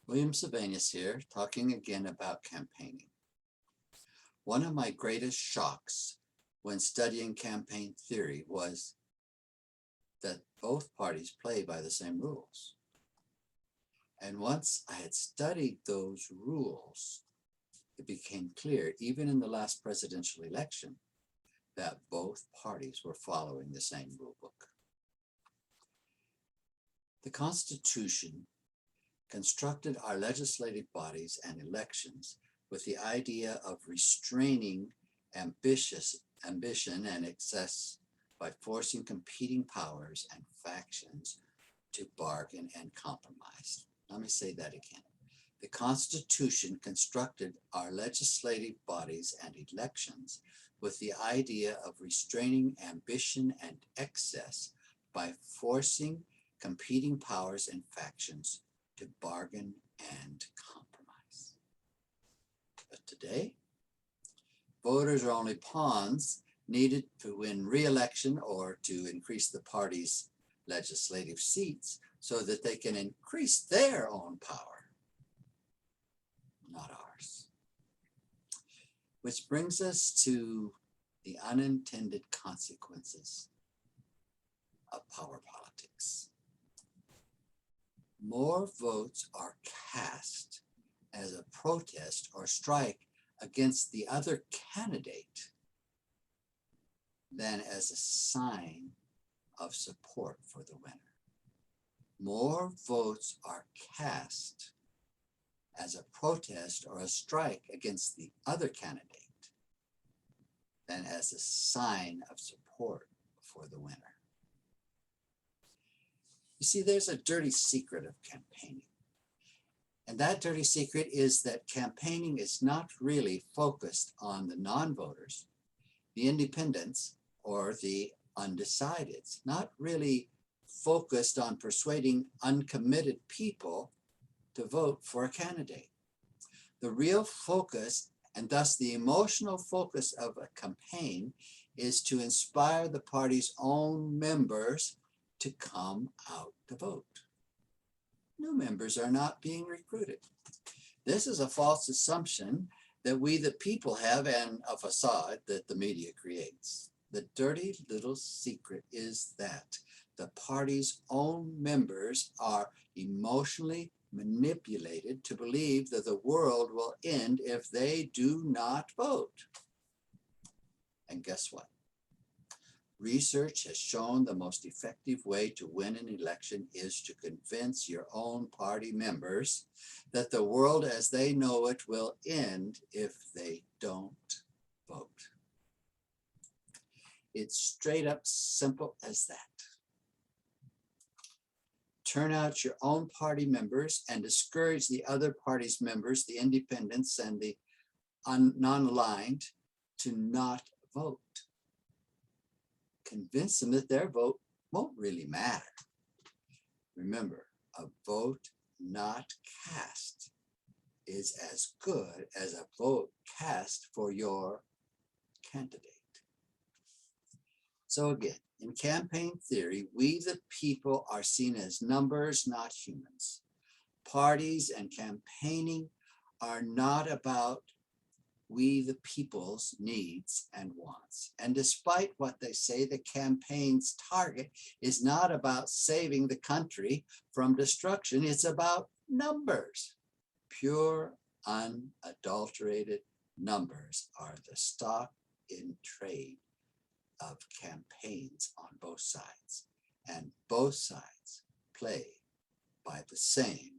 William Sylvanus here, talking again about campaigning. One of my greatest shocks when studying campaign theory was that both parties play by the same rules. And once I had studied those rules, it became clear, even in the last presidential election, that both parties were following the same rule book. The Constitution constructed our legislative bodies and elections with the idea of restraining ambition and excess by forcing competing powers and factions to bargain and compromise. Let me say that again. The Constitution constructed our legislative bodies and elections with the idea of restraining ambition and excess by forcing competing powers and factions to bargain and compromise. But today, voters are only pawns needed to win re-election or to increase the party's legislative seats so that they can increase their own power, not ours. Which brings us to the unintended consequences of power politics. More votes are cast as a protest or strike against the other candidate than as a sign of support for the winner. More votes are cast as a protest or a strike against the other candidate than as a sign of support for the winner. You see, there's a dirty secret of campaigning. And that dirty secret is that campaigning is not really focused on the non-voters, the independents, or the undecideds, not really focused on persuading uncommitted people to vote for a candidate. The real focus, and thus the emotional focus of a campaign, is to inspire the party's own members to come out to vote. New members are not being recruited. This is a false assumption that we the people have and a facade that the media creates. The dirty little secret is that the party's own members are emotionally manipulated to believe that the world will end if they do not vote. And guess what? Research has shown the most effective way to win an election is to convince your own party members that the world as they know it will end if they don't vote. It's straight up simple as that. Turn out your own party members and discourage the other party's members, the independents and the non-aligned, to not vote. Convince them that their vote won't really matter. Remember, a vote not cast is as good as a vote cast for your candidate. So again, in campaign theory, we the people are seen as numbers, not humans. Parties and campaigning are not about we the people's needs and wants. And despite what they say, the campaign's target is not about saving the country from destruction. It's about numbers. Pure, unadulterated numbers are the stock in trade of campaigns on both sides. And both sides play by the same